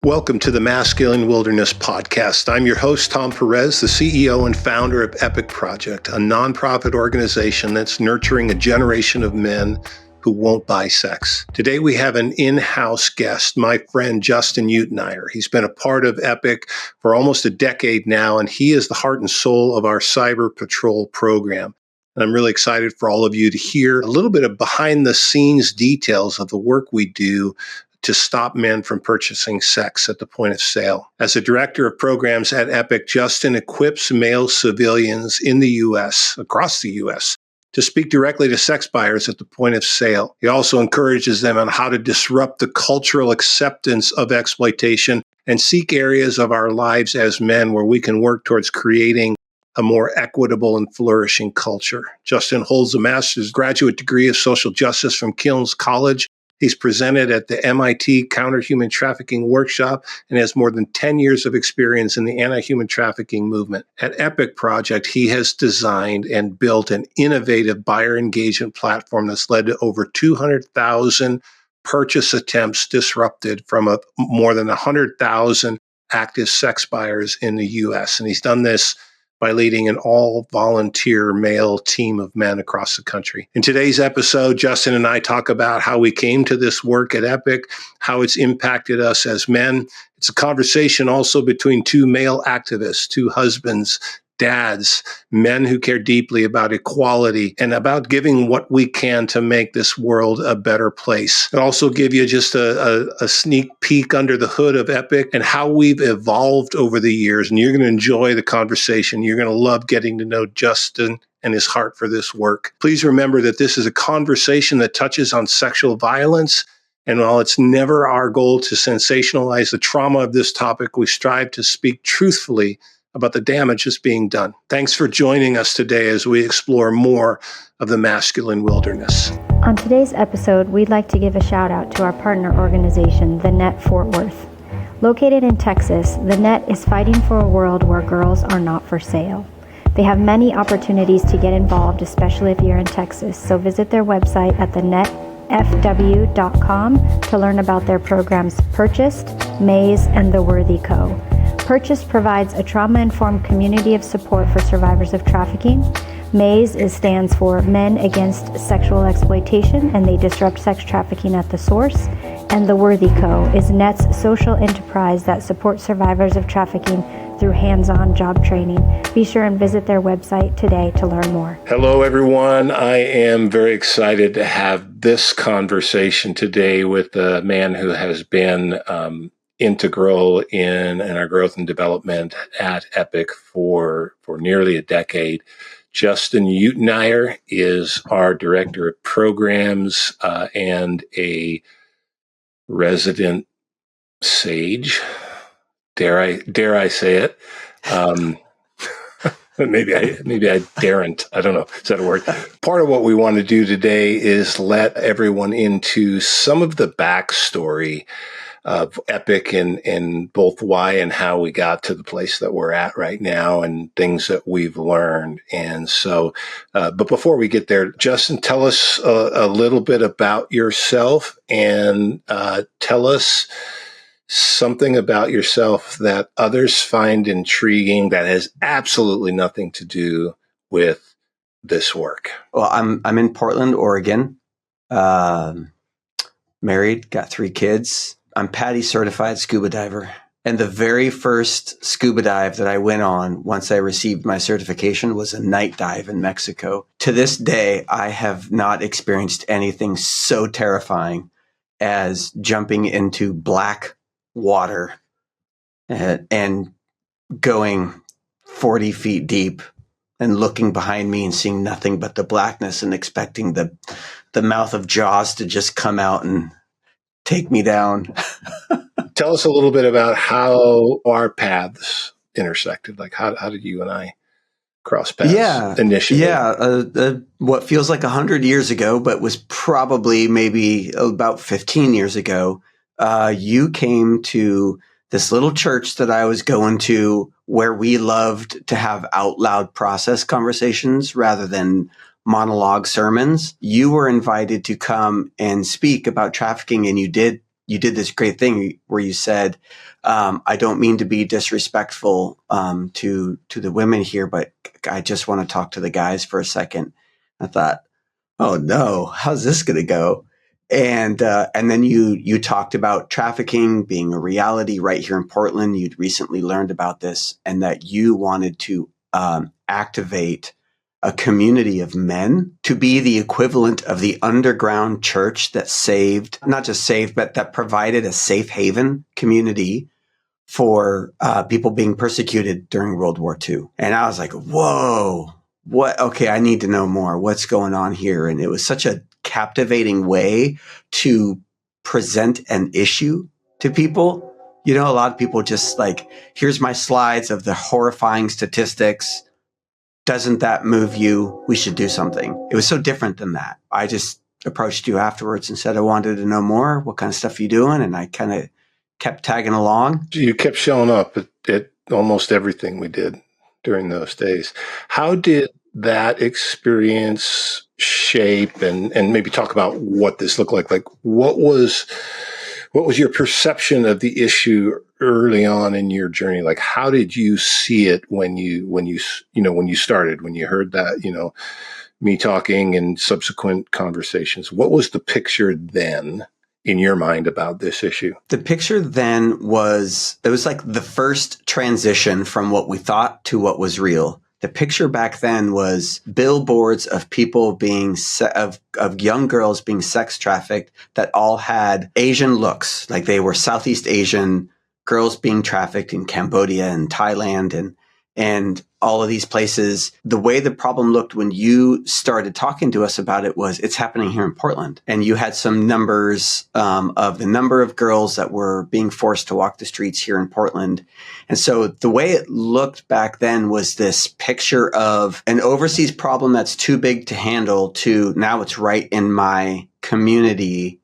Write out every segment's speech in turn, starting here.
Welcome to the Masculine Wilderness Podcast. I'm your host, Tom Perez, the CEO and founder of Epik Project, a nonprofit organization that's nurturing a generation of men who won't buy sex. Today, we have an in-house guest, my friend, Justin Euteneier. He's been a part of Epik for almost a decade now, and he is the heart and soul of our Cyber Patrol program. And I'm really excited for all of you to hear a little bit of behind-the-scenes details of the work we do to stop men from purchasing sex at the point of sale. As a director of programs at Epik, Justin equips male civilians in the U.S., across the U.S., to speak directly to sex buyers at the point of sale. He also encourages them on how to disrupt the cultural acceptance of exploitation and seek areas of our lives as men where we can work towards creating a more equitable and flourishing culture. Justin holds a master's graduate degree of social justice from Kilns College. He's presented at the MIT Counter-Human Trafficking Workshop and has more than 10 years of experience in the anti-human trafficking movement. At Epik Project, he has designed and built an innovative buyer engagement platform that's led to over 200,000 purchase attempts disrupted from more than 100,000 active sex buyers in the U.S. And he's done this by leading an all-volunteer male team of men across the country. In today's episode, Justin and I talk about how we came to this work at Epik, how it's impacted us as men. It's a conversation also between two male activists, two husbands, dads, men who care deeply about equality and about giving what we can to make this world a better place. And also give you just a sneak peek under the hood of Epik and how we've evolved over the years. And you're going to enjoy the conversation. You're going to love getting to know Justin and his heart for this work. Please remember that this is a conversation that touches on sexual violence. And while it's never our goal to sensationalize the trauma of this topic, we strive to speak truthfully about the damage that's being done. Thanks for joining us today as we explore more of the masculine wilderness. On today's episode, we'd like to give a shout out to our partner organization, the Net Fort Worth. Located in Texas, the Net is fighting for a world where girls are not for sale. They have many opportunities to get involved, especially if you're in Texas, so visit their website at thenetfw.com to learn about their programs Purchased, Maze, and The Worthy Co. Purchase provides a trauma-informed community of support for survivors of trafficking. MAZE stands for Men Against Sexual Exploitation, and they disrupt sex trafficking at the source. And The Worthy Co. is Net's social enterprise that supports survivors of trafficking through hands-on job training. Be sure and visit their website today to learn more. Hello, everyone. I am very excited to have this conversation today with a man who has been integral in our growth and development at Epik for nearly a decade. Justin Euteneier is our director of programs and a resident sage. Dare I say it? Maybe I daren't. I don't know. Is that a word? Part of what we want to do today is let everyone into some of the backstory of Epik and both why and how we got to the place that we're at right now and things that we've learned. And so, but before we get there, Justin, tell us a little bit about yourself and tell us something about yourself that others find intriguing that has absolutely nothing to do with this work. Well, I'm in Portland, Oregon, married, got 3 kids. I'm PADI certified scuba diver. And the very first scuba dive that I went on once I received my certification was a night dive in Mexico. To this day, I have not experienced anything so terrifying as jumping into black water and going 40 feet deep and looking behind me and seeing nothing but the blackness and expecting the mouth of Jaws to just come out and take me down. Tell us a little bit about how our paths intersected. Like how did you and I cross paths initially? What feels like 100 years ago, but was probably maybe about 15 years ago, you came to this little church that I was going to where we loved to have out loud process conversations rather than monologue sermons. You were invited to come and speak about trafficking, and you did you did this great thing where you said, I don't mean to be disrespectful to the women here, but I just want to talk to the guys for a second. I thought, oh no, how's this going to go? And then you talked about trafficking being a reality right here in Portland. You'd recently learned about this, and that you wanted to activate a community of men to be the equivalent of the underground church that saved, not just saved, but that provided a safe haven community for people being persecuted during World War II. And I was like, whoa, what? Okay, I need to know more. What's going on here? And it was such a captivating way to present an issue to people. You know, a lot of people just like, here's my slides of the horrifying statistics. Doesn't that move you? We should do something. It was so different than that. I just approached you afterwards and said, I wanted to know more. What kind of stuff are you doing? And I kind of kept tagging along. You kept showing up at almost everything we did during those days. How did that experience shape and maybe talk about what this looked like? Like, what was your perception of the issue early on in your journey? Like, how did you see it when you started, when you heard that, me talking and subsequent conversations? What was the picture then in your mind about this issue? The picture then it was like the first transition from what we thought to what was real. The picture back then was billboards of people being of young girls being sex trafficked that all had Asian looks, like they were Southeast Asian girls being trafficked in Cambodia and Thailand and all of these places. The way the problem looked when you started talking to us about it was it's happening here in Portland. And you had some numbers of the number of girls that were being forced to walk the streets here in Portland. And so the way it looked back then was this picture of an overseas problem that's too big to handle to now it's right in my community.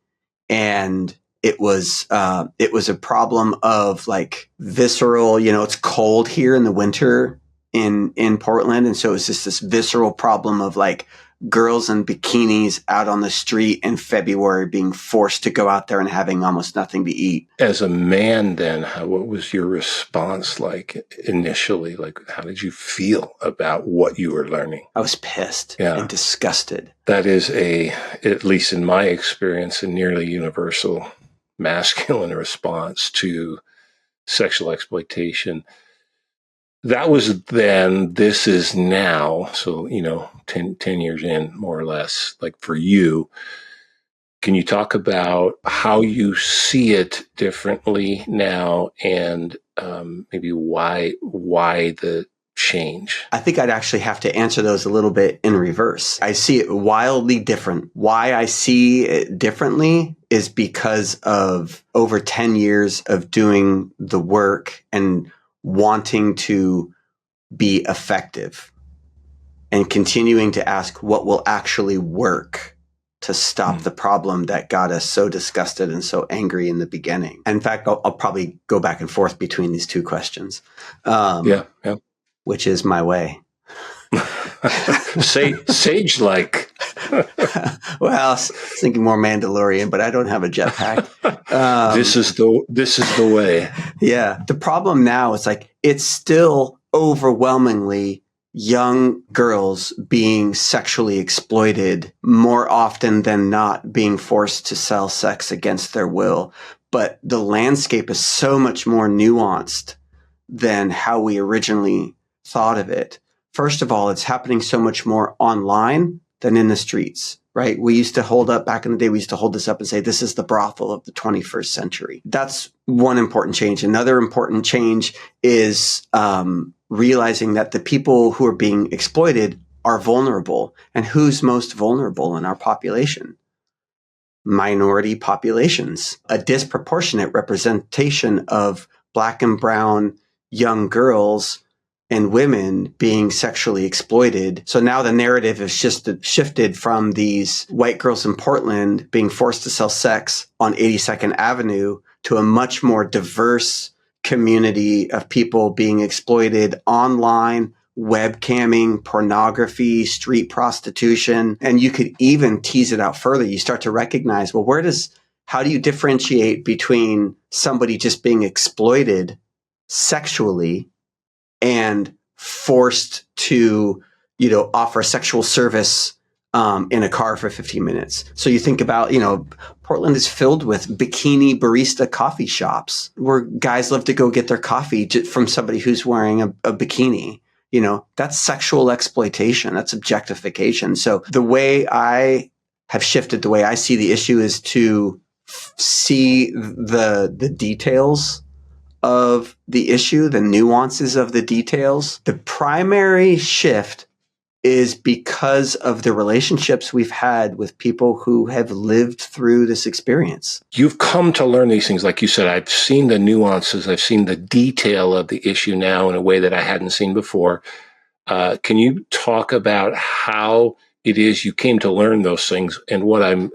And it was a problem of like visceral, it's cold here in the winter in Portland. And so it's just this visceral problem of like girls in bikinis out on the street in February being forced to go out there and having almost nothing to eat. As a man then, what was your response like initially? Like, how did you feel about what you were learning? I was pissed and disgusted. That is at least in my experience, a nearly universal masculine response to sexual exploitation. That was then, this is now. So, 10 years in, more or less, like for you, can you talk about how you see it differently now and maybe why the change? I think I'd actually have to answer those a little bit in reverse. I see it wildly different. Why I see it differently is because of over 10 years of doing the work and wanting to be effective and continuing to ask what will actually work to stop the problem that got us so disgusted and so angry in the beginning. In fact, I'll probably go back and forth between these two questions. Which is my way. Sage-like. Well, I was thinking more Mandalorian, but I don't have a jetpack. This is the way. Yeah. The problem now is like it's still overwhelmingly young girls being sexually exploited more often than not, being forced to sell sex against their will. But the landscape is so much more nuanced than how we originally thought of it. First of all, it's happening so much more online than in the streets, right? We used to hold up, back in the day, we used to hold this up and say, this is the brothel of the 21st century. That's one important change. Another important change is realizing that the people who are being exploited are vulnerable. And who's most vulnerable in our population? Minority populations. A disproportionate representation of Black and brown young girls and women being sexually exploited. So now the narrative has shifted from these white girls in Portland being forced to sell sex on 82nd Avenue to a much more diverse community of people being exploited online, webcamming, pornography, street prostitution. And you could even tease it out further. You start to recognize, well, where does How do you differentiate between somebody just being exploited sexually and forced to, offer sexual service in a car for 15 minutes? So you think about, Portland is filled with bikini barista coffee shops where guys love to go get their coffee from somebody who's wearing a bikini. That's sexual exploitation. That's objectification. So the way I have shifted, the way I see the issue is to see the details of the issue, the nuances of the details. The primary shift is because of the relationships we've had with people who have lived through this experience. You've come to learn these things. Like you said, I've seen the nuances. I've seen the detail of the issue now in a way that I hadn't seen before. Can you talk about how it is you came to learn those things? And what I'm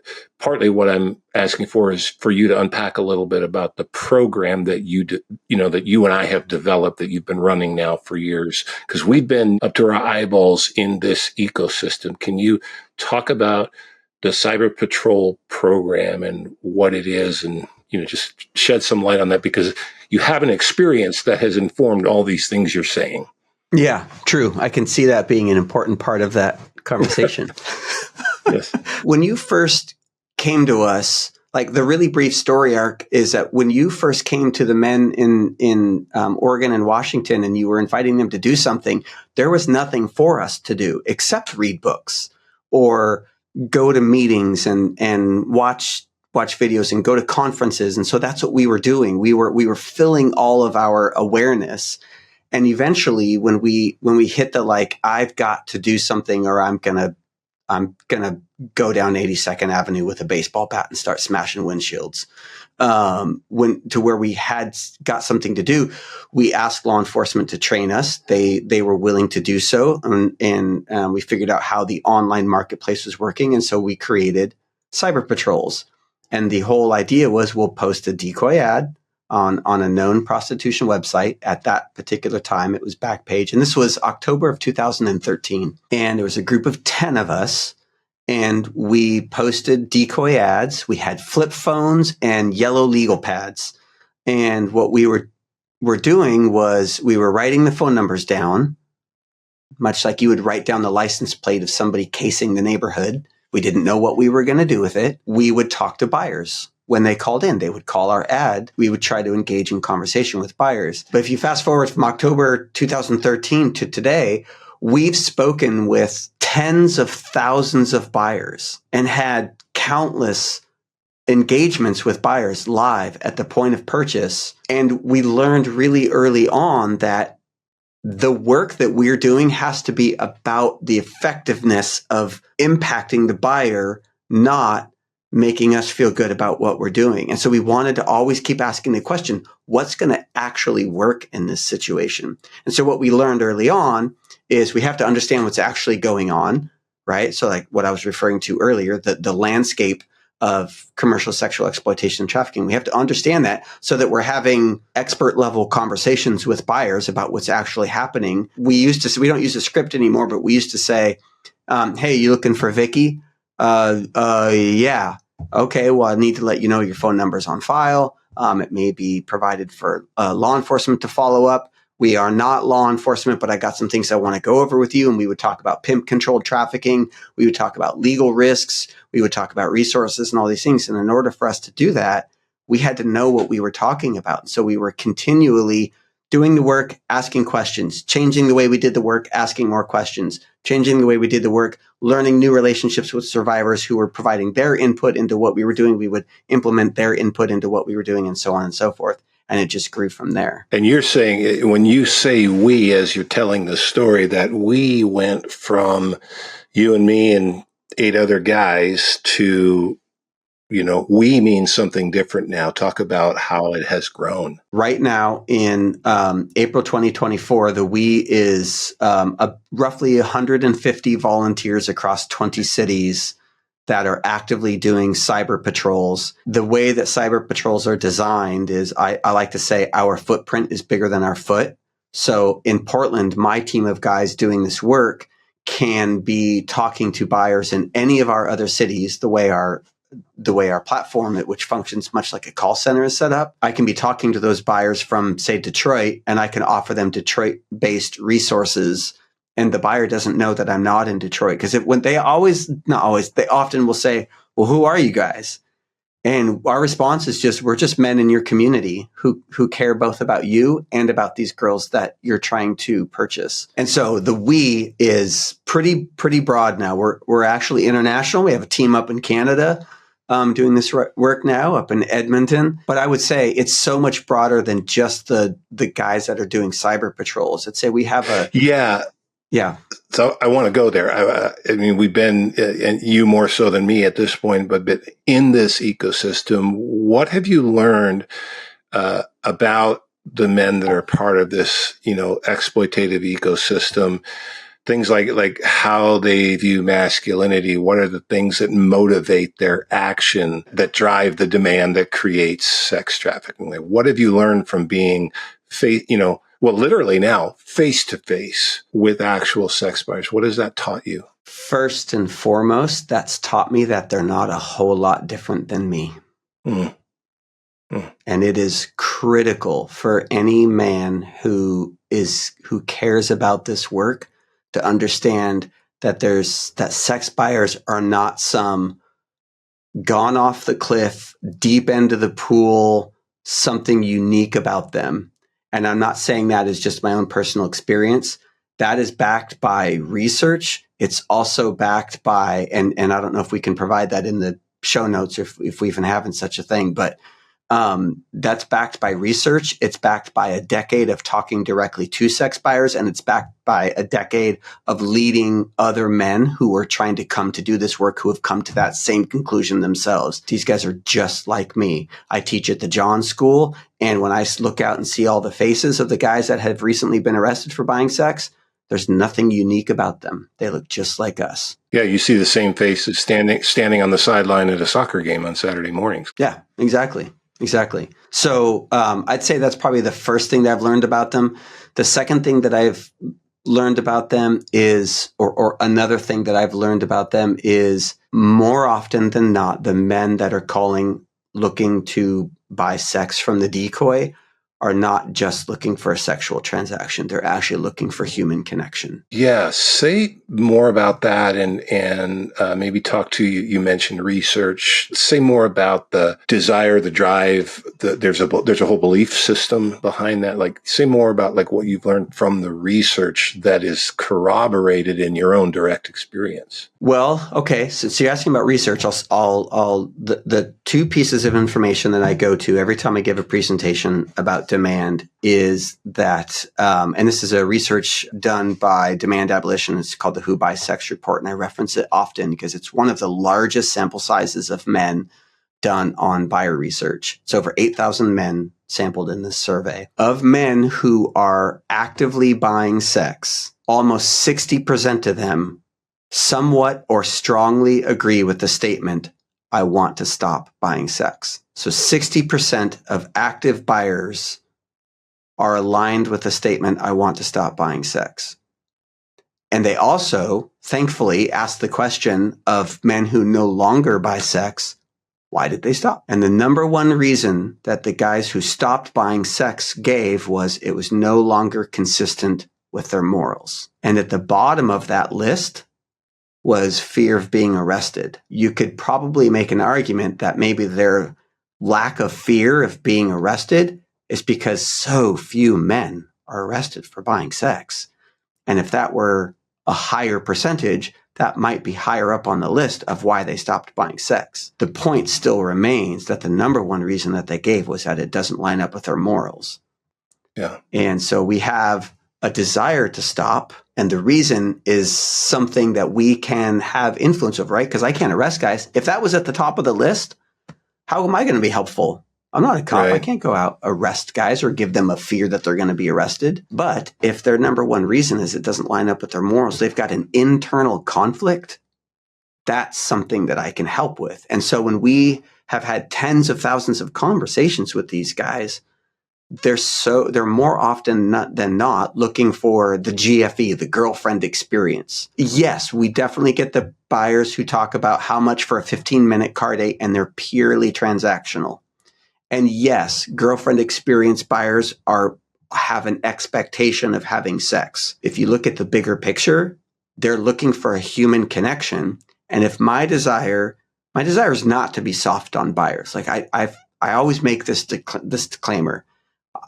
asking for is for you to unpack a little bit about the program that that you and I have developed, that you've been running now for years, because we've been up to our eyeballs in this ecosystem. Can you talk about the Cyber Patrol program and what it is, and just shed some light on that, because you have an experience that has informed all these things you're saying. Yeah, true. I can see that being an important part of that conversation. Yes. When you first came to us, like the really brief story arc is that when you first came to the men in Oregon and Washington, and you were inviting them to do something, there was nothing for us to do except read books or go to meetings and watch videos and go to conferences. And so that's what we were doing. We were filling all of our awareness. And eventually when we hit the, I've got to do something, or I'm gonna go down 82nd Avenue with a baseball bat and start smashing windshields, to where we had got something to do, we asked law enforcement to train us. They were willing to do so. And we figured out how the online marketplace was working. And so we created Cyber Patrols. And the whole idea was we'll post a decoy ad on a known prostitution website. At that particular time, it was Backpage. And this was October of 2013. And there was a group of 10 of us, and we posted decoy ads. We had flip phones and yellow legal pads. And what we were doing was we were writing the phone numbers down, much like you would write down the license plate of somebody casing the neighborhood. We didn't know what we were going to do with it. We would talk to buyers. When they called in, they would call our ad. We would try to engage in conversation with buyers. But if you fast forward from October 2013 to today, we've spoken with tens of thousands of buyers and had countless engagements with buyers live at the point of purchase. And we learned really early on that the work that we're doing has to be about the effectiveness of impacting the buyer, not making us feel good about what we're doing. And so we wanted to always keep asking the question, what's going to actually work in this situation? And so what we learned early on is we have to understand what's actually going on, right? So like what I was referring to earlier, the landscape of commercial sexual exploitation and trafficking. We have to understand that so that we're having expert level conversations with buyers about what's actually happening. We don't use a script anymore, but we used to say, hey, you looking for Vicky? Yeah. Okay. Well, I need to let you know your phone number's on file. It may be provided for law enforcement to follow up. We are not law enforcement, but I got some things I want to go over with you. And we would talk about pimp controlled trafficking. We would talk about legal risks. We would talk about resources and all these things. And in order for us to do that, we had to know what we were talking about. So we were continually doing the work, asking questions, changing the way we did the work, asking more questions, changing the way we did the work, learning new relationships with survivors who were providing their input into what we were doing. We would implement their input into what we were doing, and so on and so forth. And it just grew from there. And you're saying, when you say we, as you're telling the story, that we went from you and me and 8 other guys to, we means something different now. Talk about how it has grown. Right now in April 2024, the we is roughly 150 volunteers across 20 cities that are actively doing cyber patrols. The way that cyber patrols are designed is, I like to say, our footprint is bigger than our foot. So in Portland, my team of guys doing this work can be talking to buyers in any of our other cities, the way our the way our platform, which functions much like a call center, is set up, I can be talking to those buyers from, say, Detroit, and I can offer them Detroit-based resources. And the buyer doesn't know that I'm not in Detroit, because they often will say, well, who are you guys? And our response is just, we're just men in your community who care both about you and about these girls that you're trying to purchase. And so the we is pretty broad now. We're actually international. We have a team up in Canada doing this work now up in Edmonton. But I would say it's so much broader than just the guys that are doing cyber patrols. I'd say we have Yeah. So I want to go there. I mean, we've been, and you more so than me at this point, but in this ecosystem, what have you learned about the men that are part of this, exploitative ecosystem? Things like how they view masculinity. What are the things that motivate their action, that drive the demand that creates sex trafficking? Like, what have you learned from being, literally now face to face with actual sex buyers? What has that taught you? First and foremost, that's taught me that they're not a whole lot different than me. And it is critical for any man who cares about this work to understand that sex buyers are not some gone off the cliff, deep end of the pool, something unique about them. And I'm not saying that is just my own personal experience. That is backed by research. It's also backed by, and I don't know if we can provide that in the show notes, if we even have such a thing, but that's backed by research. It's backed by a decade of talking directly to sex buyers, and it's backed by a decade of leading other men who are trying to come to do this work, who have come to that same conclusion themselves. These guys are just like me. I teach at the John School, and when I look out and see all the faces of the guys that have recently been arrested for buying sex, there's nothing unique about them. They look just like us. Yeah, you see the same faces standing on the sideline at a soccer game on Saturday mornings. Yeah, exactly. So I'd say that's probably the first thing that I've learned about them. The second thing that I've learned about them is, or another thing that I've learned about them is, more often than not, the men that are looking to buy sex from the decoy are not just looking for a sexual transaction. They're actually looking for human connection. Yeah. Say more about that, and maybe talk to you. You mentioned research. Say more about the desire, the drive. There's a whole belief system behind that. Like, say more about what you've learned from the research that is corroborated in your own direct experience. Well, okay. So you're asking about research. The two pieces of information that I go to every time I give a presentation about demand is that, and this is a research done by Demand Abolition. It's called the Who Buys Sex Report, and I reference it often because it's one of the largest sample sizes of men done on buyer research. It's over 8,000 men sampled in this survey. Of men who are actively buying sex, almost 60% of them somewhat or strongly agree with the statement, "I want to stop buying sex." So 60% of active buyers are aligned with the statement, "I want to stop buying sex." And they also, thankfully, ask the question of men who no longer buy sex, why did they stop? And the number one reason that the guys who stopped buying sex gave was it was no longer consistent with their morals. And at the bottom of that list was fear of being arrested. You could probably make an argument that maybe their lack of fear of being arrested is because so few men are arrested for buying sex. And if that were a higher percentage, that might be higher up on the list of why they stopped buying sex. The point still remains that the number one reason that they gave was that it doesn't line up with their morals. Yeah. And so we have a desire to stop, and the reason is something that we can have influence over, right? Because I can't arrest guys. If that was at the top of the list, how am I going to be helpful? I'm not a cop. Right. I can't go out, arrest guys or give them a fear that they're going to be arrested. But if their number one reason is it doesn't line up with their morals, they've got an internal conflict, that's something that I can help with. And so when we have had tens of thousands of conversations with these guys, they're more often than not looking for the GFE, the girlfriend experience. Yes, we definitely get the buyers who talk about how much for a 15-minute car date, and they're purely transactional. And yes, girlfriend experience buyers have an expectation of having sex. If you look at the bigger picture, they're looking for a human connection. And if my desire is not to be soft on buyers. Like I always make this disclaimer.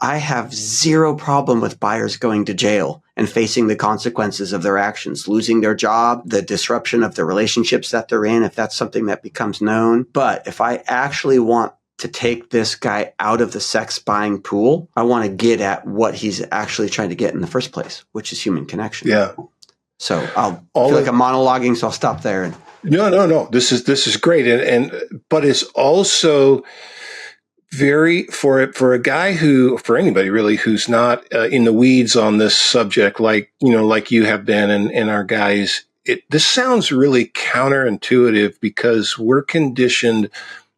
I have zero problem with buyers going to jail and facing the consequences of their actions, losing their job, the disruption of the relationships that they're in, if that's something that becomes known. But if I actually want to take this guy out of the sex buying pool, I want to get at what he's actually trying to get in the first place, which is human connection. Yeah. So I feel like I'm monologuing, so I'll stop there. No. This is great, but it's also very for a guy for anybody really who's not in the weeds on this subject, like you have been, and our guys. This sounds really counterintuitive because we're conditioned,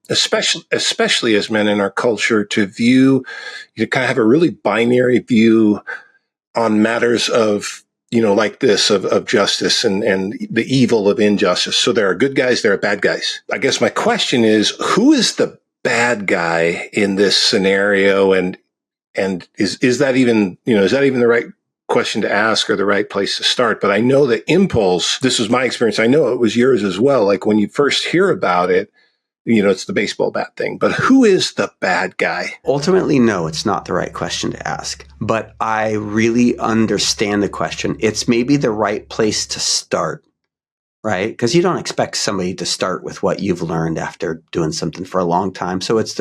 especially as men in our culture, to kind of have a really binary view on matters of, like this, of justice and the evil of injustice. So there are good guys, there are bad guys. I guess my question is, who is the bad guy in this scenario? And is that even, the right question to ask or the right place to start? But I know the impulse, this was my experience. I know it was yours as well. Like when you first hear about it, it's the baseball bat thing, but who is the bad guy? Ultimately, no, it's not the right question to ask, but I really understand the question. It's maybe the right place to start, right? Because you don't expect somebody to start with what you've learned after doing something for a long time. So it's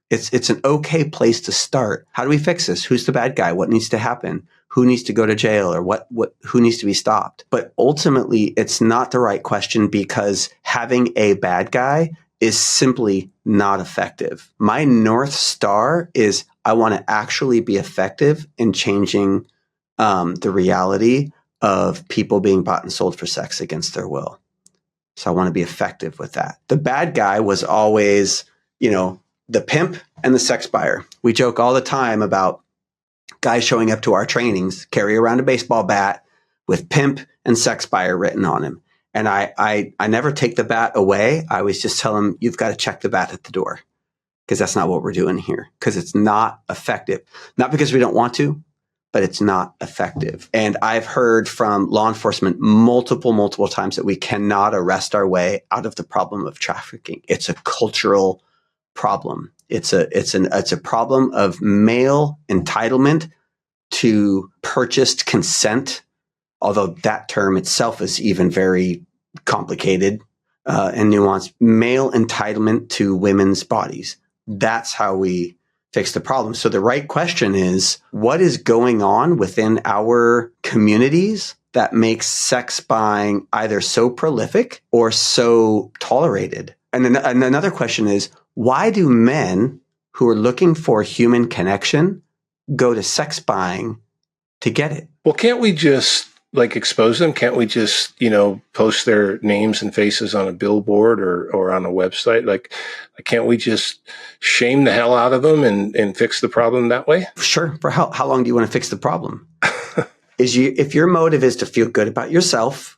it's an okay place to start. How do we fix this? Who's the bad guy? What needs to happen? Who needs to go to jail, or who needs to be stopped? But ultimately, it's not the right question because having a bad guy is simply not effective. My North Star is I want to actually be effective in changing the reality of people being bought and sold for sex against their will. So I want to be effective with that. The bad guy was always, the pimp and the sex buyer. We joke all the time about guys showing up to our trainings, carry around a baseball bat with pimp and sex buyer written on him. And I never take the bat away. I always just tell them, you've got to check the bat at the door, because that's not what we're doing here, because it's not effective. Not because we don't want to, but it's not effective. And I've heard from law enforcement multiple times that we cannot arrest our way out of the problem of trafficking. It's a cultural problem. It's a problem of male entitlement to purchased consent, although that term itself is even very complicated and nuanced. Male entitlement to women's bodies. That's how we fix the problem. So the right question is, what is going on within our communities that makes sex buying either so prolific or so tolerated? And another question is, why do men who are looking for human connection go to sex buying to get it? Well, can't we just expose them? Can't we just, post their names and faces on a billboard or on a website? Can't we just shame the hell out of them and fix the problem that way? Sure. For how long do you want to fix the problem? If your motive is to feel good about yourself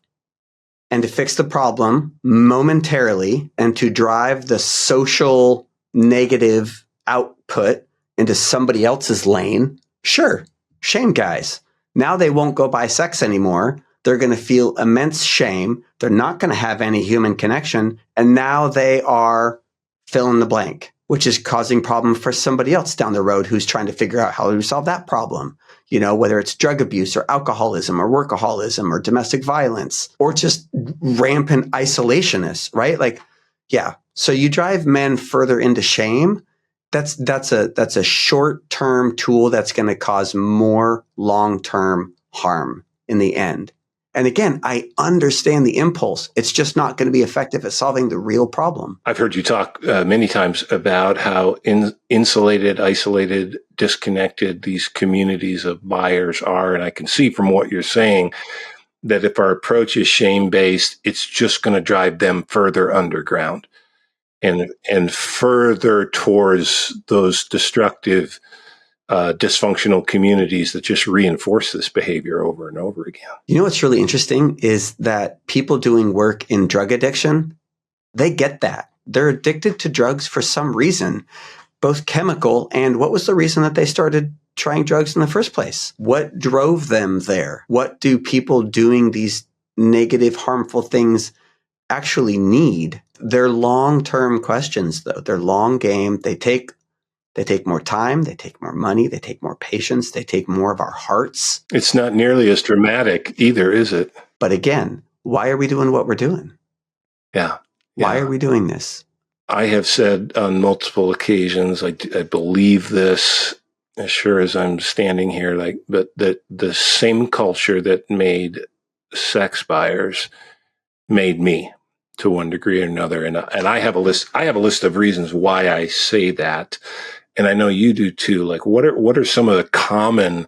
and to fix the problem momentarily and to drive the social negative output into somebody else's lane, sure, shame guys. Now they won't go buy sex anymore. They're going to feel immense shame. They're not going to have any human connection. And now they are fill in the blank, which is causing problem for somebody else down the road who's trying to figure out how to solve that problem. Whether it's drug abuse or alcoholism or workaholism or domestic violence or just rampant isolationists, right? So you drive men further into shame. That's a short-term tool that's going to cause more long-term harm in the end. And again, I understand the impulse. It's just not going to be effective at solving the real problem. I've heard you talk many times about how insulated, isolated, disconnected these communities of buyers are. And I can see from what you're saying that if our approach is shame-based, it's just going to drive them further underground and further towards those destructive dysfunctional communities that just reinforce this behavior over and over again. You know what's really interesting is that people doing work in drug addiction, they get that. They're addicted to drugs for some reason, both chemical and what was the reason that they started trying drugs in the first place? What drove them there? What do people doing these negative, harmful things actually need? They're long-term questions, though. They're long game. They take more time. They take more money. They take more patience. They take more of our hearts. It's not nearly as dramatic either, is it? But again, why are we doing what we're doing? Yeah. Why are we doing this? I have said on multiple occasions, I believe this as sure as I'm standing here, but that the same culture that made sex buyers made me to one degree or another. And I have a list of reasons why I say that. And I know you do too. Like, what are some of the common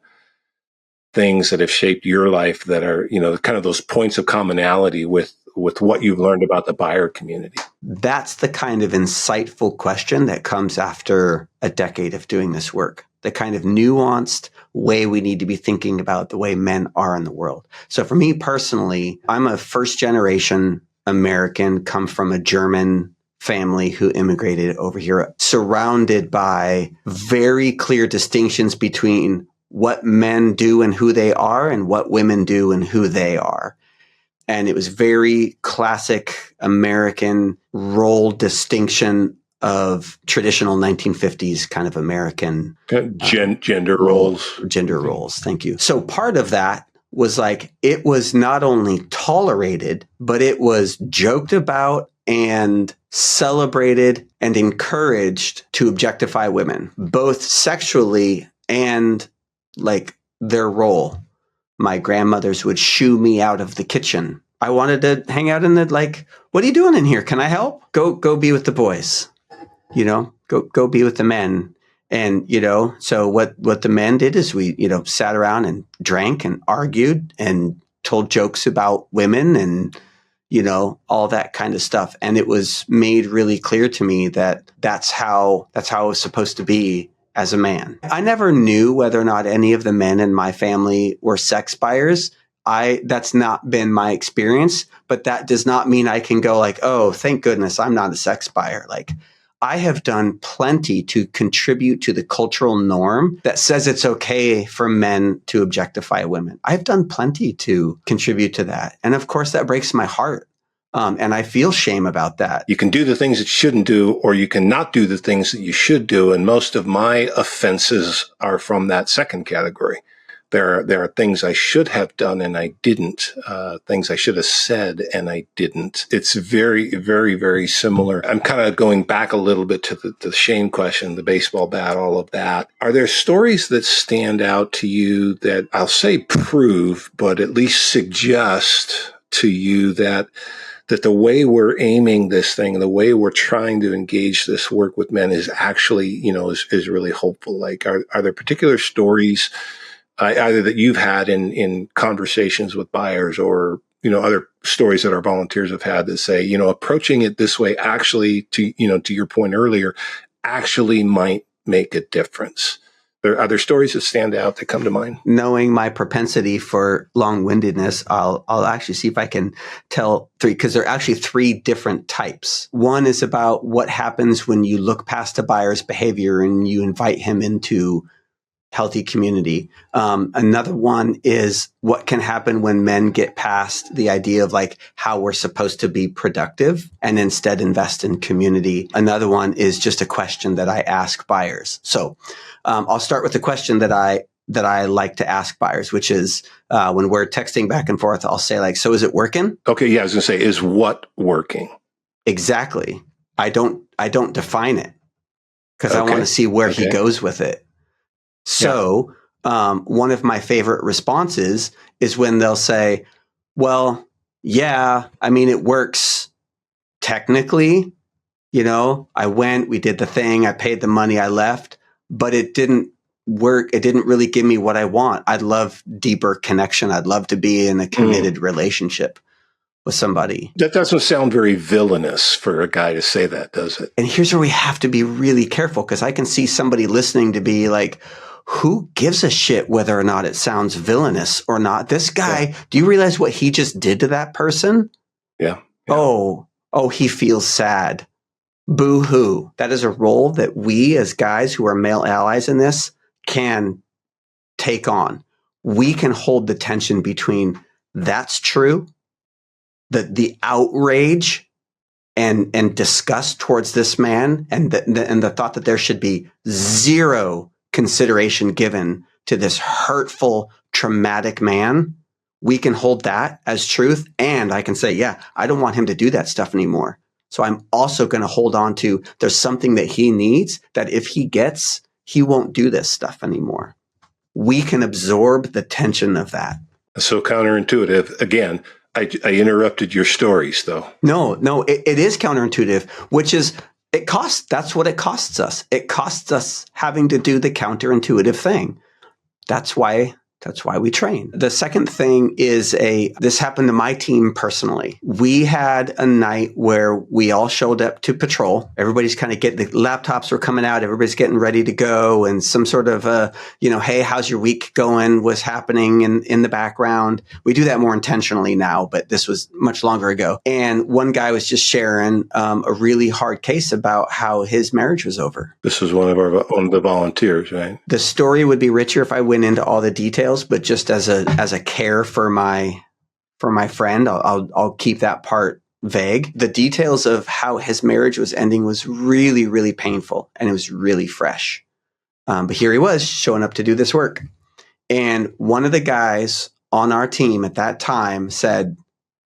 things that have shaped your life that are, kind of those points of commonality with what you've learned about the buyer community? That's the kind of insightful question that comes after a decade of doing this work, the kind of nuanced way we need to be thinking about the way men are in the world. So for me personally, I'm a first generation American, come from a German family who immigrated over here, surrounded by very clear distinctions between what men do and who they are and what women do and who they are. And it was very classic American role distinction of traditional 1950s kind of American gender roles. Gender roles. Thank you. So part of that was like, it was not only tolerated, but it was joked about and celebrated and encouraged to objectify women, both sexually and like their role. My grandmothers would shoo me out of the kitchen. I wanted to hang out in the, what are you doing in here? Can I help? Go be with the boys, go be with the men. And, so what the men did is we, sat around and drank and argued and told jokes about women and, all that kind of stuff. And it was made really clear to me that that's how it was supposed to be as a man. I never knew whether or not any of the men in my family were sex buyers. That's not been my experience, but that does not mean I can go oh, thank goodness I'm not a sex buyer. I have done plenty to contribute to the cultural norm that says it's okay for men to objectify women. I've done plenty to contribute to that. And of course, that breaks my heart. And I feel shame about that. You can do the things that you shouldn't do, or you can not do the things that you should do. And most of my offenses are from that second category. There are things I should have done and I didn't, things I should have said and I didn't. It's very, very, very similar. I'm kind of going back a little bit to the shame question, the baseball bat, all of that. Are there stories that stand out to you that I'll say prove, but at least suggest to you that the way we're aiming this thing, the way we're trying to engage this work with men is actually, is really hopeful? Are there particular stories either that you've had in conversations with buyers or, other stories that our volunteers have had that say, approaching it this way actually, to your point earlier, actually might make a difference? Are there stories that stand out that come to mind? Knowing my propensity for long-windedness, I'll actually see if I can tell three, because there are actually three different types. One is about what happens when you look past a buyer's behavior and you invite him into healthy community. Another one is what can happen when men get past the idea of how we're supposed to be productive and instead invest in community. Another one is just a question that I ask buyers. So I'll start with the question that I like to ask buyers, which is when we're texting back and forth, I'll say so is it working? Okay. Yeah. I was going to say, is what working? Exactly. I don't define it because I want to see where he goes with it. So one of my favorite responses is when they'll say, well, yeah, I mean, it works technically, I went, we did the thing, I paid the money, I left, but it didn't work. It didn't really give me what I want. I'd love deeper connection. I'd love to be in a committed relationship with somebody. That doesn't sound very villainous for a guy to say that, does it? And here's where we have to be really careful, because I can see somebody listening to be like, who gives a shit whether or not it sounds villainous or not? This guy, do you realize what he just did to that person? Yeah. Oh, he feels sad. Boo hoo. That is a role that we as guys who are male allies in this can take on. We can hold the tension between that's true, the outrage and disgust towards this man, and the thought that there should be zero consideration given to this hurtful, traumatic man. We can hold that as truth. And I can say, yeah, I don't want him to do that stuff anymore. So I'm also going to hold on to there's something that he needs that if he gets, he won't do this stuff anymore. We can absorb the tension of that. So counterintuitive. Again, I interrupted your stories, though. No, it is counterintuitive, which is it costs. That's what it costs us. It costs us having to do the counterintuitive thing. That's why we train. The second thing is this happened to my team personally. We had a night where we all showed up to patrol. Everybody's kind of the laptops were coming out. Everybody's getting ready to go. And some sort of, hey, how's your week going was happening in the background. We do that more intentionally now, but this was much longer ago. And one guy was just sharing a really hard case about how his marriage was over. This was one of the volunteers, right? The story would be richer if I went into all the details. But just as a care for my friend, I'll keep that part vague. The details of how his marriage was ending was really, really painful, and it was really fresh. But here he was showing up to do this work. And one of the guys on our team at that time said,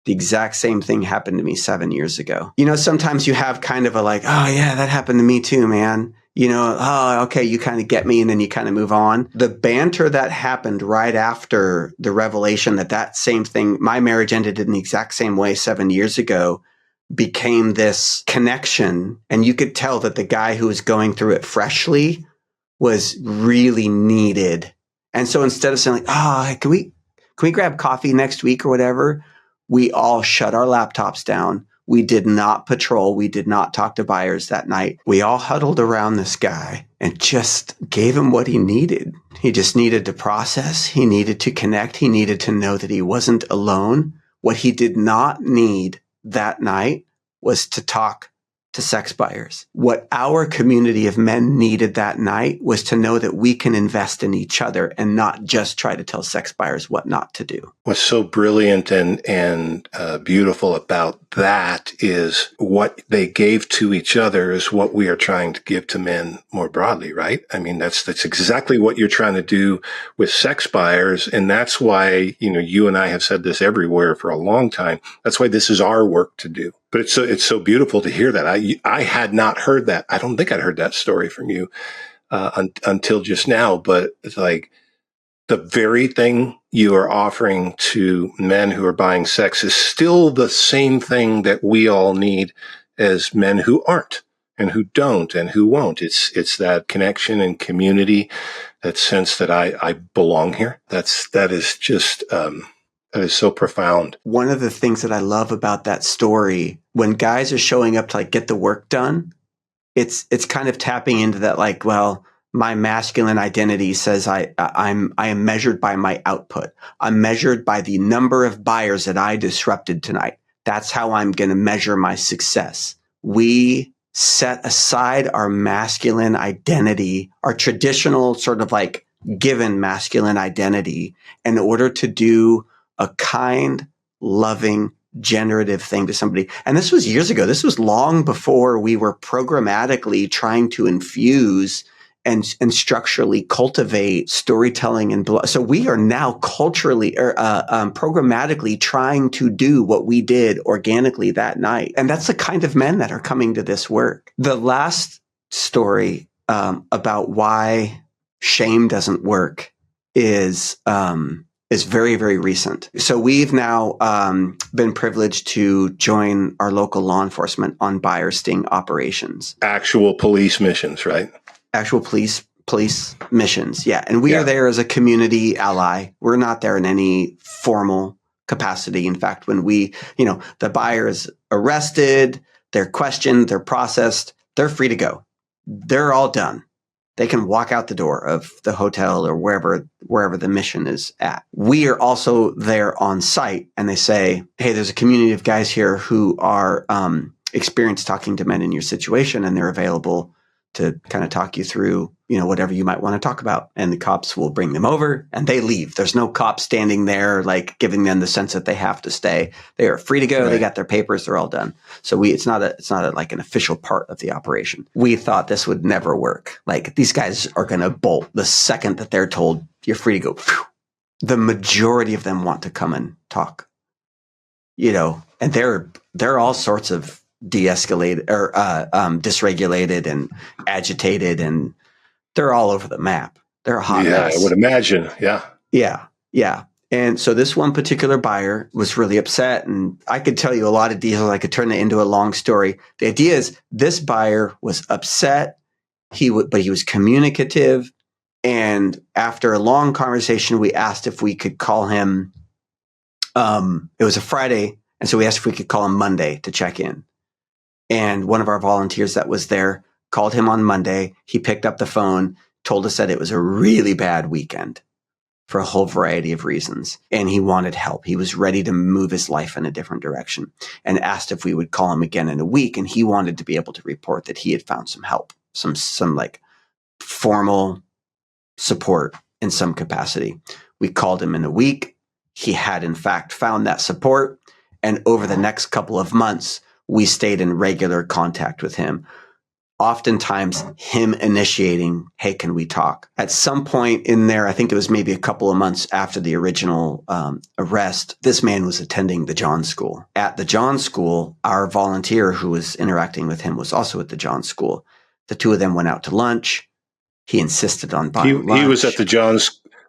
the exact same thing happened to me 7 years ago. Sometimes you have kind of a like, oh yeah, that happened to me too, man. Oh, okay, you kind of get me, and then you kind of move on. The banter that happened right after the revelation that same thing, my marriage ended in the exact same way 7 years ago, became this connection. And you could tell that the guy who was going through it freshly was really needed. And so instead of saying like, can we grab coffee next week or whatever? We all shut our laptops down. We did not patrol. We did not talk to buyers that night. We all huddled around this guy and just gave him what he needed. He just needed to process. He needed to connect. He needed to know that he wasn't alone. What he did not need that night was to talk to sex buyers. What our community of men needed that night was to know that we can invest in each other and not just try to tell sex buyers what not to do. What's so brilliant and beautiful about that is what they gave to each other is what we are trying to give to men more broadly, right? I mean, that's exactly what you're trying to do with sex buyers. And that's why, you and I have said this everywhere for a long time. That's why this is our work to do. But it's so beautiful to hear that. I had not heard that. I don't think I'd heard that story from you until just now. But it's like the very thing you are offering to men who are buying sex is still the same thing that we all need as men who aren't and who don't and who won't. It's that connection and community, that sense that I belong here. That is just that is so profound. One of the things that I love about that story, when guys are showing up to get the work done, it's kind of tapping into that my masculine identity says I am measured by my output. I'm measured by the number of buyers that I disrupted tonight. That's how I'm going to measure my success. We set aside our masculine identity, our traditional sort of given masculine identity in order to do a kind, loving, generative thing to somebody. And this was years ago. This was long before we were programmatically trying to infuse and structurally cultivate storytelling and so we are now culturally or programmatically trying to do what we did organically that night. And that's the kind of men that are coming to this work. The last story about why shame doesn't work is very, very recent. So we've now been privileged to join our local law enforcement on buyer sting operations. Actual police missions, right? Actual police missions. Yeah. And we are there as a community ally. We're not there in any formal capacity. In fact, when the buyer is arrested, they're questioned, they're processed, they're free to go. They're all done. They can walk out the door of the hotel or wherever the mission is at. We are also there on site, and they say, hey, there's a community of guys here who are experienced talking to men in your situation, and they're available to kind of talk you through, whatever you might want to talk about. And the cops will bring them over and they leave. There's no cop standing there, like giving them the sense that they have to stay. They are free to go. Right. They got their papers. They're all done. So it's not like an official part of the operation. We thought this would never work. Like, these guys are going to bolt the second that they're told you're free to go. Phew. The majority of them want to come and talk, and they're all sorts of de-escalated or dysregulated and agitated, and they're all over the map. They're a hot mess. I would imagine. Yeah. And so this one particular buyer was really upset, and I could tell you a lot of details. I could turn it into a long story. The idea is this buyer was upset. But he was communicative. And after a long conversation, we asked if we could call him. It was a Friday. And so we asked if we could call him Monday to check in. And one of our volunteers that was there called him on Monday. He picked up the phone, told us that it was a really bad weekend for a whole variety of reasons. And he wanted help. He was ready to move his life in a different direction, and asked if we would call him again in a week. And he wanted to be able to report that he had found some help, some like formal support in some capacity. We called him in a week. He had in fact found that support. And over the next couple of months, we stayed in regular contact with him. Oftentimes him initiating, hey, can we talk? At some point in there, I think it was maybe a couple of months after the original arrest, this man was attending the John School. At the John School, our volunteer who was interacting with him was also at the John School. The two of them went out to lunch. He insisted on buying lunch. He was at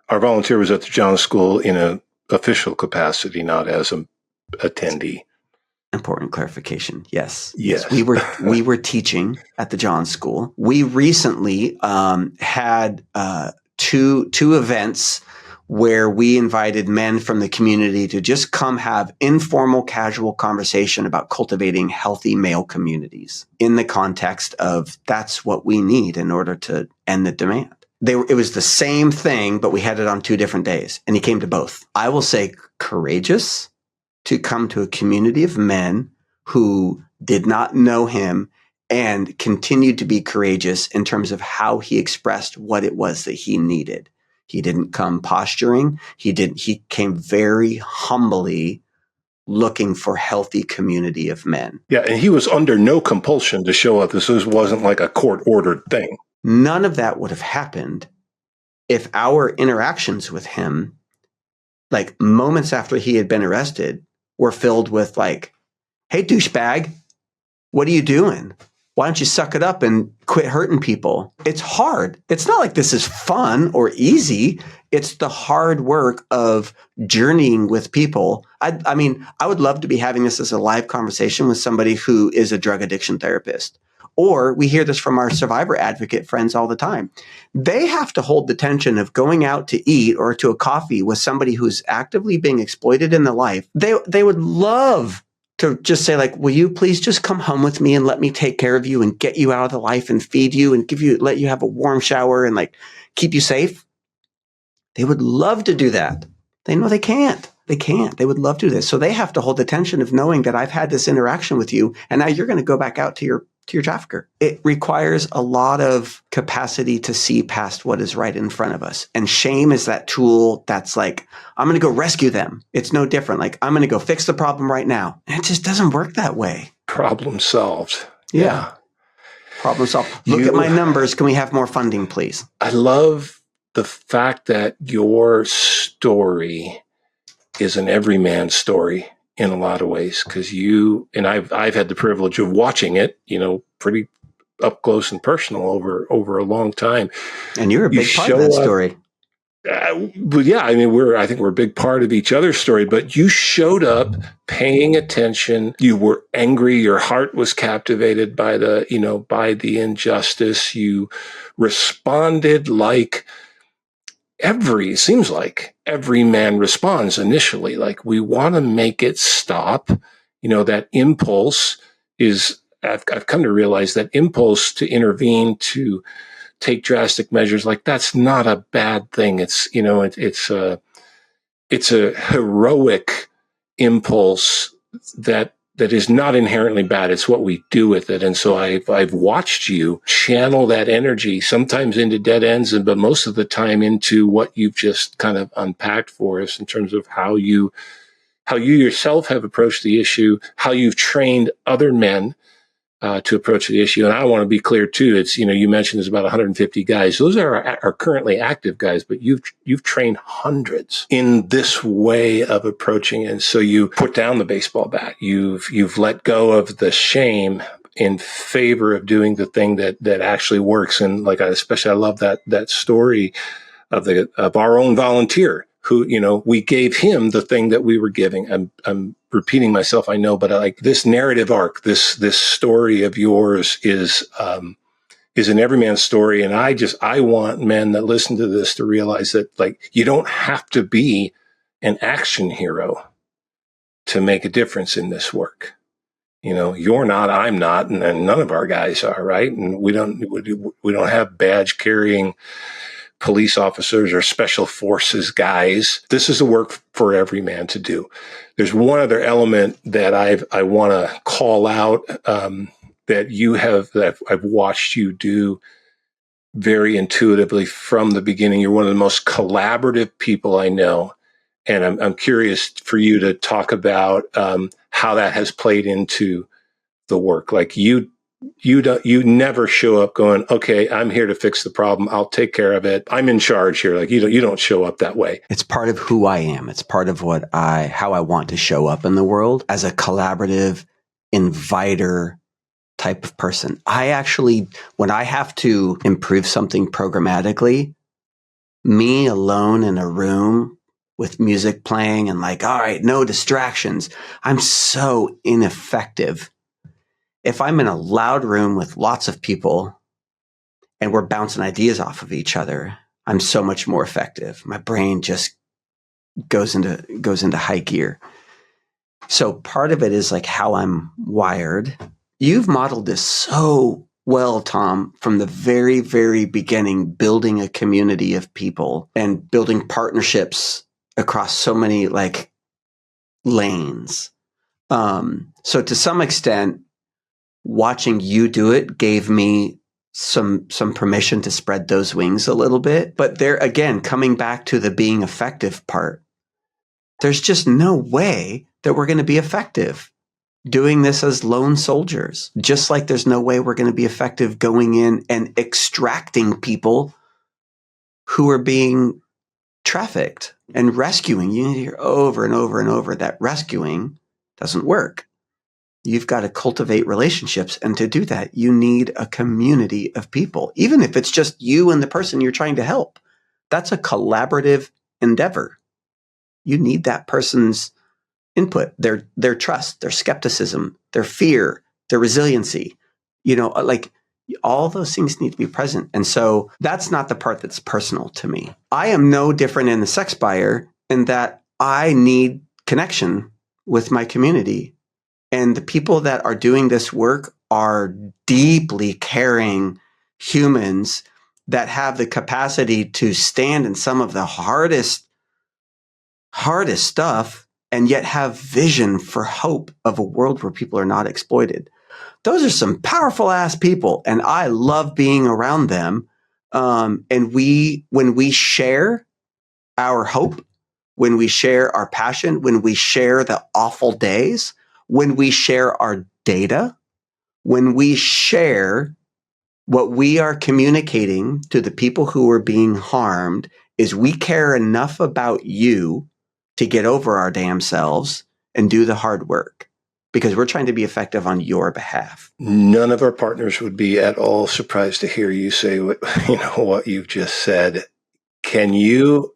our volunteer was at the John School in an official capacity, not as an attendee. Important clarification. Yes. We were teaching at the John School. We recently had two events where we invited men from the community to just come have informal, casual conversation about cultivating healthy male communities in the context of that's what we need in order to end the demand. It was the same thing, but we had it on 2 different days, and he came to both. I will say courageous to come to a community of men who did not know him and continued to be courageous in terms of how he expressed what it was that he needed. He didn't come posturing. He came very humbly looking for healthy community of men. Yeah, and he was under no compulsion to show up. This wasn't like a court-ordered thing. None of that would have happened if our interactions with him, like moments after he had been arrested, were filled with like, hey, douchebag, what are you doing? Why don't you suck it up and quit hurting people? It's hard. It's not like this is fun or easy. It's the hard work of journeying with people. I mean, I would love to be having this as a live conversation with somebody who is a drug addiction therapist. Or we hear this from our survivor advocate friends all the time. They have to hold the tension of going out to eat or to a coffee with somebody who's actively being exploited in their life. They would love to just say, like, will you please just come home with me and let me take care of you and get you out of the life and feed you and let you have a warm shower and like keep you safe? They would love to do that. They know they can't. They can't. They would love to do this. So they have to hold the tension of knowing that I've had this interaction with you and now you're going to go back out to your trafficker. It requires a lot of capacity to see past what is right in front of us. And shame is that tool that's like, I'm going to go rescue them. It's no different. Like, I'm going to go fix the problem right now. And it just doesn't work that way. Problem solved. Yeah. Problem solved. Look at my numbers. Can we have more funding, please? I love the fact that your story is an everyman story in a lot of ways, because I've had the privilege of watching it, pretty up close and personal over a long time. And you're a big part of that story. But yeah, I mean, I think we're a big part of each other's story, but you showed up paying attention. You were angry. Your heart was captivated by the injustice. You responded like it seems like every man responds initially. Like, we want to make it stop. That impulse is, I've come to realize that impulse to intervene, to take drastic measures, like that's not a bad thing. It's, it's a heroic impulse that is not inherently bad. It's what we do with it. And so I've watched you channel that energy, sometimes into dead ends, but most of the time into what you've just kind of unpacked for us in terms of how you yourself have approached the issue, how you've trained other men to approach the issue. And I want to be clear too. It's, you mentioned there's about 150 guys. Those are currently active guys, but you've trained hundreds in this way of approaching it. And so you put down the baseball bat. You've let go of the shame in favor of doing the thing that actually works. And like, I love that story of our own volunteer who, we gave him the thing that we were giving. I'm repeating myself, I know, but like this narrative arc, this story of yours is an everyman story. And I want men that listen to this to realize that, like, you don't have to be an action hero to make a difference in this work. You're not, I'm not, and none of our guys are, right? And we don't have badge carrying police officers or special forces guys. This is the work for every man to do. There's one other element that I want to call out that I've watched you do very intuitively from the beginning. You're one of the most collaborative people I know, and I'm curious for you to talk about how that has played into the work. Like you never show up going, okay, I'm here to fix the problem. I'll take care of it. I'm in charge here. Like you don't show up that way. It's part of who I am. It's part of how I want to show up in the world as a collaborative inviter type of person. I actually, when I have to improve something programmatically, me alone in a room with music playing and like, all right, no distractions. I'm so ineffective. If I'm in a loud room with lots of people and we're bouncing ideas off of each other, I'm so much more effective. My brain just goes into high gear. So part of it is like how I'm wired. You've modeled this so well, Tom, from the very, very beginning, building a community of people and building partnerships across so many like lanes. So to some extent, watching you do it gave me some permission to spread those wings a little bit. But there, again, coming back to the being effective part, there's just no way that we're going to be effective doing this as lone soldiers. Just like there's no way we're going to be effective going in and extracting people who are being trafficked and rescuing. You need to hear over and over and over that rescuing doesn't work. You've got to cultivate relationships. And to do that, you need a community of people, even if it's just you and the person you're trying to help. That's a collaborative endeavor. You need that person's input, their trust, their skepticism, their fear, their resiliency. Like all those things need to be present. And so that's not the part that's personal to me. I am no different in the sex buyer in that I need connection with my community. And the people that are doing this work are deeply caring humans that have the capacity to stand in some of the hardest stuff and yet have vision for hope of a world where people are not exploited. Those are some powerful ass people, and I love being around them. And when we share our hope, when we share our passion, when we share the awful days, when we share our data, when we share what we are communicating to the people who are being harmed, is we care enough about you to get over our damn selves and do the hard work because we're trying to be effective on your behalf. None of our partners would be at all surprised to hear you say what you've just said. Can you,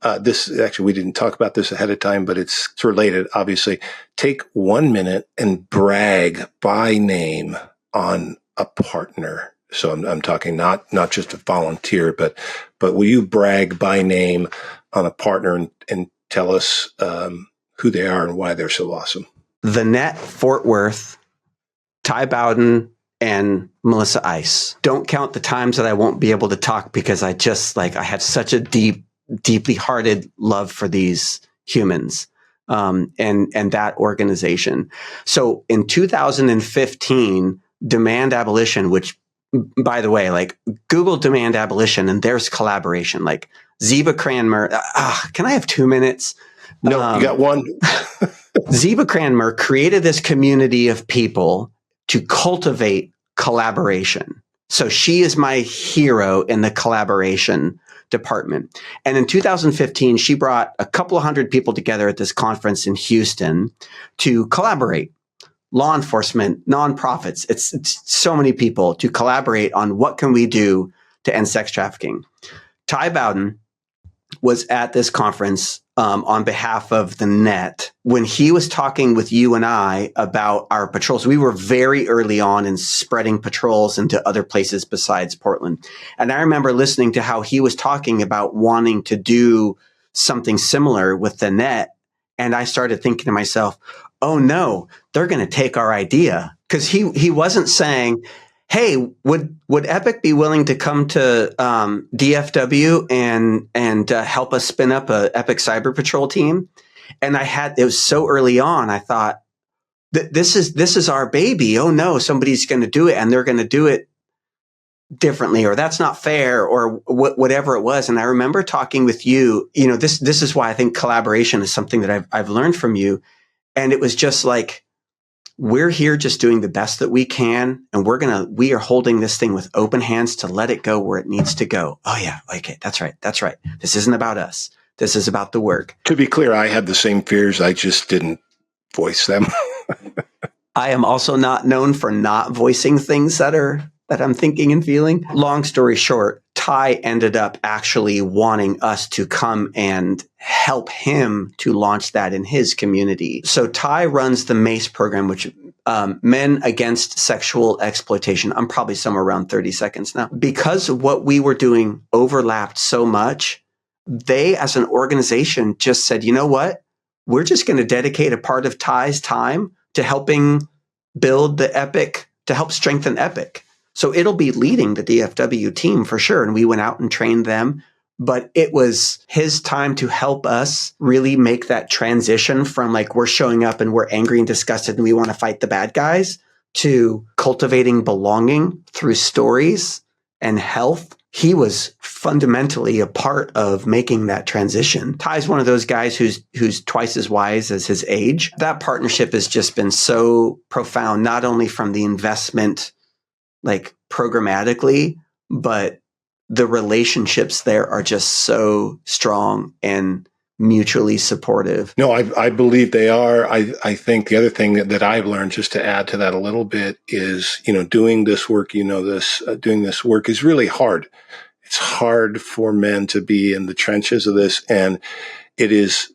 we didn't talk about this ahead of time, but it's related, obviously. Take 1 minute and brag by name on a partner. So I'm talking not just a volunteer, but will you brag by name on a partner and tell us who they are and why they're so awesome? The Net, Fort Worth, Ty Bowden, and Melissa Ice. Don't count the times that I won't be able to talk because I have such a deeply hearted love for these humans, and that organization. So in 2015, Demand Abolition, which, by the way, like, Google Demand Abolition and there's collaboration. Like, Ziva Cranmer, can I have 2 minutes? No, you got one. Ziva Cranmer created this community of people to cultivate collaboration. So she is my hero in the collaboration department. And in 2015, she brought a couple of hundred people together at this conference in Houston to collaborate. Law enforcement, nonprofits, it's so many people to collaborate on what can we do to end sex trafficking. Ty Bowden was at this conference on behalf of the net. When he was talking with you and I about our patrols, we were very early on in spreading patrols into other places besides Portland. And I remember listening to how he was talking about wanting to do something similar with the net. And I started thinking to myself, oh no, they're going to take our idea. Because he wasn't saying, hey, would Epik be willing to come to DFW and help us spin up a Epik Cyber Patrol team? And it was so early on, I thought, this is our baby. Oh no, somebody's going to do it, and they're going to do it differently, or that's not fair, or whatever it was. And I remember talking with you. You know, this is why I think collaboration is something that I've learned from you. And it was just like, we're here just doing the best that we can. And we are holding this thing with open hands to let it go where it needs to go. Oh yeah. Okay. That's right. This isn't about us. This is about the work. To be clear, I had the same fears. I just didn't voice them. I am also not known for not voicing things that I'm thinking and feeling. Long story short, Ty ended up actually wanting us to come and help him to launch that in his community. So Ty runs the MACE program, which Men Against Sexual Exploitation. I'm probably somewhere around 30 seconds now. Because what we were doing overlapped so much, they as an organization just said, you know what? We're just going to dedicate a part of Ty's time to helping build the Epik, to help strengthen Epik. So it'll be leading the DFW team for sure. And we went out and trained them. But it was his time to help us really make that transition from, like, we're showing up and we're angry and disgusted and we want to fight the bad guys, to cultivating belonging through stories and health. He was fundamentally a part of making that transition. Ty's one of those guys who's twice as wise as his age. That partnership has just been so profound, not only from the investment, like, programmatically, but the relationships there are just so strong and mutually supportive. No, I believe they are. I think the other thing that I've learned, just to add to that a little bit, is, doing this work, doing this work is really hard. It's hard for men to be in the trenches of this, and it is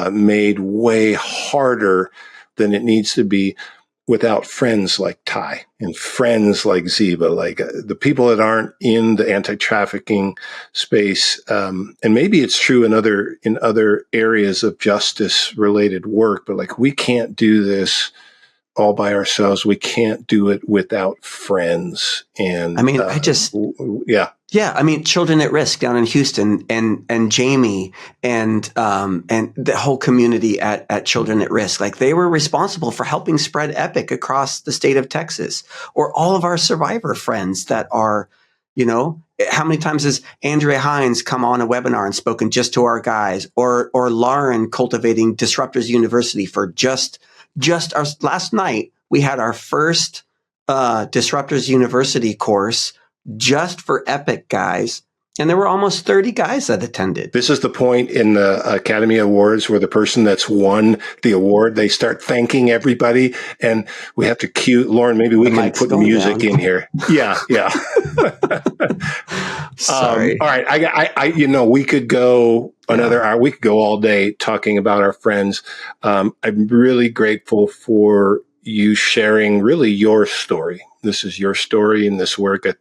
made way harder than it needs to be without friends like Ty and friends like Ziva, like the people that aren't in the anti-trafficking space. And maybe it's true in other areas of justice related work, but, like, we can't do this all by ourselves. We can't do it without friends. And I mean, Yeah, I mean, Children at Risk down in Houston, and Jamie and the whole community at Children at Risk, like, they were responsible for helping spread Epik across the state of Texas. Or all of our survivor friends that are, how many times has Andrea Hines come on a webinar and spoken just to our guys, or Lauren cultivating Disruptors University for just our last night. We had our first Disruptors University course just for Epik guys. And there were almost 30 guys that attended. This is the point in the Academy Awards where the person that's won the award, they start thanking everybody. And we have to cue, Lauren, maybe we can put music down in here. Yeah. Sorry. All right. We could go another hour. We could go all day talking about our friends. I'm really grateful for you sharing really your story. This is your story in this work. I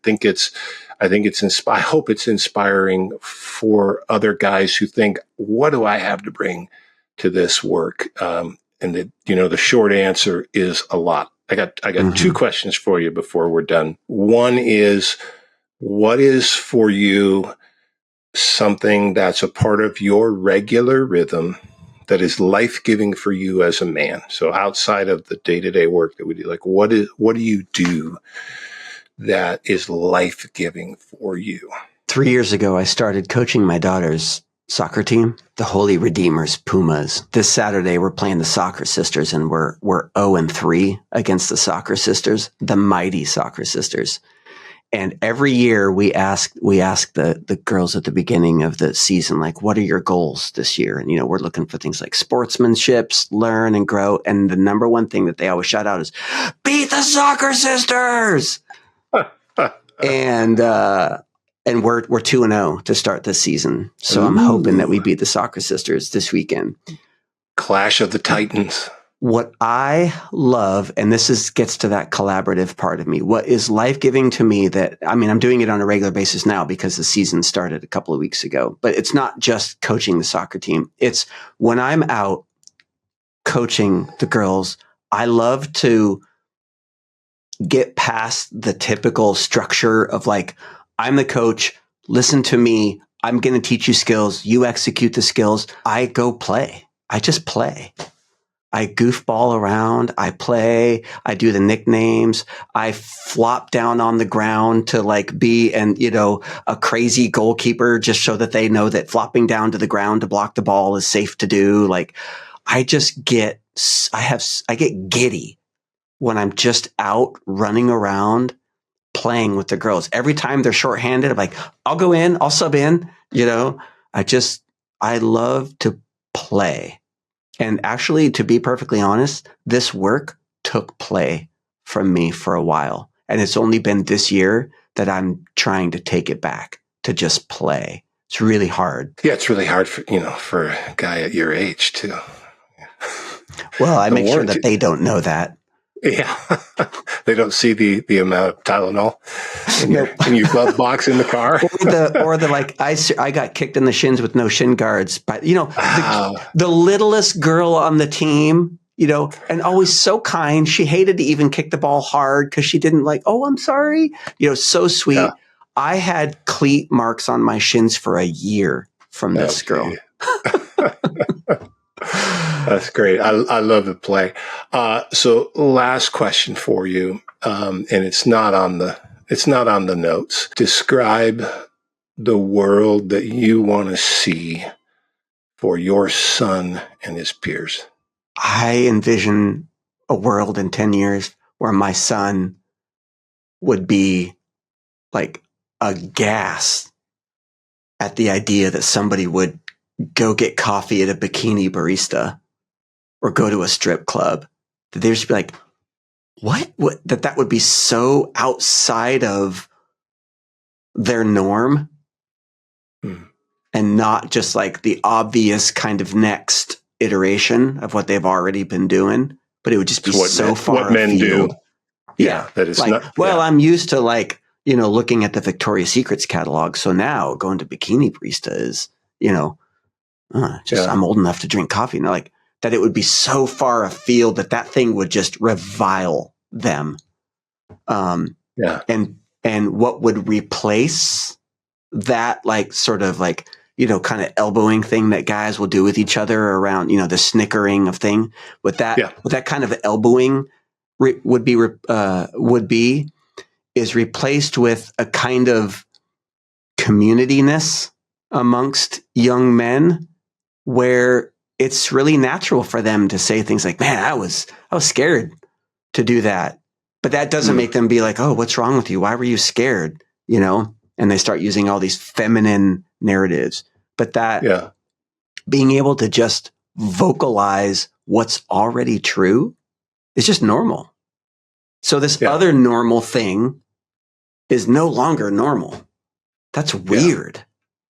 hope it's inspiring for other guys who think, what do I have to bring to this work? And the short answer is a lot. I got two questions for you before we're done. One is, what is for you something that's a part of your regular rhythm that is life-giving for you as a man? So outside of the day-to-day work that we do, like what do you do that is life-giving for you? 3 years ago, I started coaching my daughter's soccer team, the Holy Redeemers Pumas. This Saturday, we're playing the Soccer Sisters, and we're 0-3 against the Soccer Sisters, the mighty Soccer Sisters. And every year we ask the girls at the beginning of the season, like, what are your goals this year? And, we're looking for things like sportsmanship, learn and grow. And the number one thing that they always shout out is, beat the Soccer Sisters. And we're 2-0 to start this season. So I'm hoping that we beat the Soccer Sisters this weekend. Clash of the Titans. What I love, and gets to that collaborative part of me, what is life-giving to me I'm doing it on a regular basis now because the season started a couple of weeks ago, but it's not just coaching the soccer team. It's when I'm out coaching the girls, I love to get past the typical structure of like, I'm the coach, listen to me, I'm going to teach you skills, you execute the skills. I go play. I just play. I goofball around. I play. I do the nicknames. I flop down on the ground to like be a crazy goalkeeper just so that they know that flopping down to the ground to block the ball is safe to do. Like I get giddy when I'm just out running around playing with the girls. Every time they're shorthanded, I'm like, I'll go in, I'll sub in, I love to play. And actually, to be perfectly honest, this work took play from me for a while. And it's only been this year that I'm trying to take it back to just play. It's really hard. Yeah, it's really hard for a guy at your age too. Well, I make sure that they don't know that. Yeah. They don't see the amount of Tylenol in your glove box in the car. or the like, I got kicked in the shins with no shin guards. But, the littlest girl on the team, and always so kind. She hated to even kick the ball hard because she didn't like, oh, I'm sorry. So sweet. Yeah. I had cleat marks on my shins for a year from this girl. That's great. I love the play. So last question for you. And it's not on the notes. Describe the world that you want to see for your son and his peers. I envision a world in 10 years where my son would be like aghast at the idea that somebody would go get coffee at a bikini barista or go to a strip club. That they'd just be like, what? That would be so outside of their norm and not just like the obvious kind of next iteration of what they've already been doing, but it would just be so far what men do. Yeah. That is like, not, well, I'm used to like, looking at the Victoria's Secrets catalog. So now going to bikini barista is, I'm old enough to drink coffee. And like that, it would be so far afield that thing would just revile them. And what would replace that, like, sort of like, kind of elbowing thing that guys will do with each other around, the snickering of thing with that kind of elbowing would be is replaced with a kind of communityness amongst young men where it's really natural for them to say things like, man, I was scared to do that. But that doesn't make them be like, oh, what's wrong with you? Why were you scared? And they start using all these feminine narratives. But that being able to just vocalize what's already true is just normal. So this other normal thing is no longer normal. That's weird.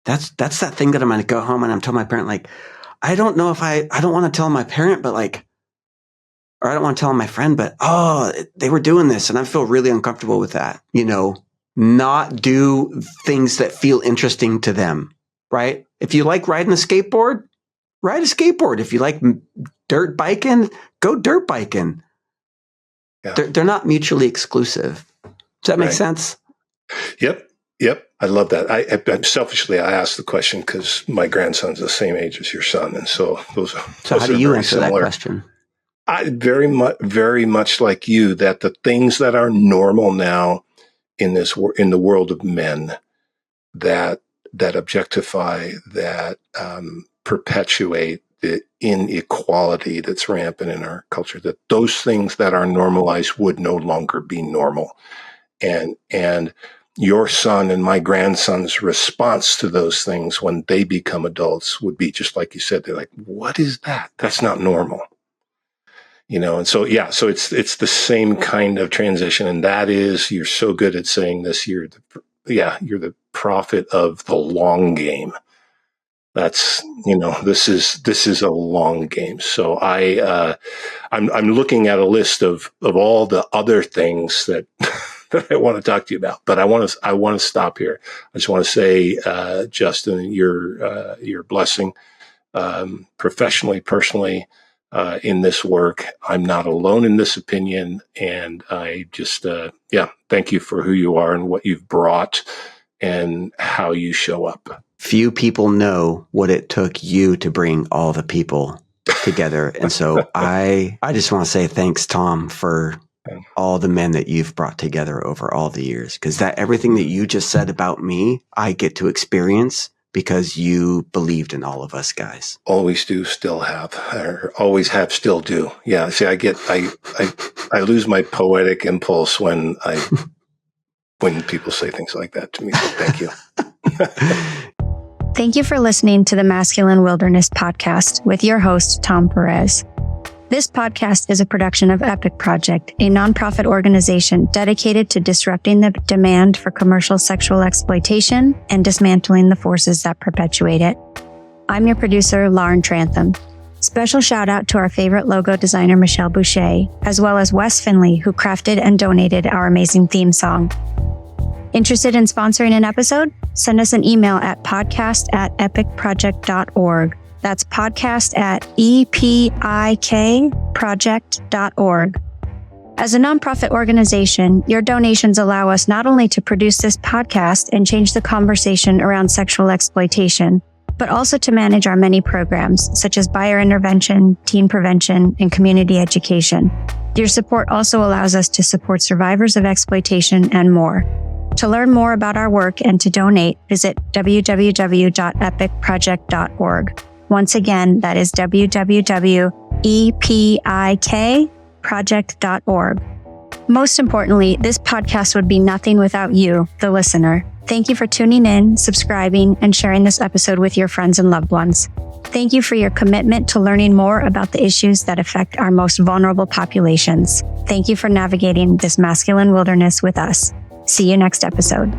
That's that thing that I'm going to go home and I'm telling my parent, like, I don't know if I don't want to tell my parent, but like, or I don't want to tell my friend, but, they were doing this and I feel really uncomfortable with that. Not do things that feel interesting to them, right? If you like riding a skateboard, ride a skateboard. If you like dirt biking, go dirt biking. They're not mutually exclusive. Does that make sense? Yep. I love that. I selfishly, I asked the question because my grandson's the same age as your son. And so those how do you answer that question? Very much like you, that the things that are normal now in the world of men that objectify, that perpetuate the inequality that's rampant in our culture, that those things that are normalized would no longer be normal. And your son and my grandson's response to those things when they become adults would be just like you said. They're like, what is that? That's not normal. And so, so it's the same kind of transition. And that is, you're so good at saying this, you're the prophet of the long game. That's, this is a long game. So I'm looking at a list of all the other things that that I want to talk to you about, but I want to stop here. I just want to say, Justin, your blessing, professionally, personally, in this work. I'm not alone in this opinion. And I just, thank you for who you are and what you've brought and how you show up. Few people know what it took you to bring all the people together. And so I just want to say thanks, Tom, for all the men that you've brought together over all the years. Because everything that you just said about me, I get to experience because you believed in all of us guys. Always do, still have, or always have, still do. Yeah. See, I lose my poetic impulse when people say things like that to me. So thank you. Thank you for listening to the Masculine Wilderness Podcast with your host, Tom Perez. This podcast is a production of Epik Project, a nonprofit organization dedicated to disrupting the demand for commercial sexual exploitation and dismantling the forces that perpetuate it. I'm your producer, Lauren Trantham. Special shout out to our favorite logo designer, Michelle Boucher, as well as Wes Finley, who crafted and donated our amazing theme song. Interested in sponsoring an episode? Send us an email at podcast@epikproject.org. That's podcast@epikproject.org. As a nonprofit organization, your donations allow us not only to produce this podcast and change the conversation around sexual exploitation, but also to manage our many programs, such as buyer intervention, teen prevention, and community education. Your support also allows us to support survivors of exploitation and more. To learn more about our work and to donate, visit www.epikproject.org. Once again, that is www.epikproject.org. Most importantly, this podcast would be nothing without you, the listener. Thank you for tuning in, subscribing, and sharing this episode with your friends and loved ones. Thank you for your commitment to learning more about the issues that affect our most vulnerable populations. Thank you for navigating this masculine wilderness with us. See you next episode.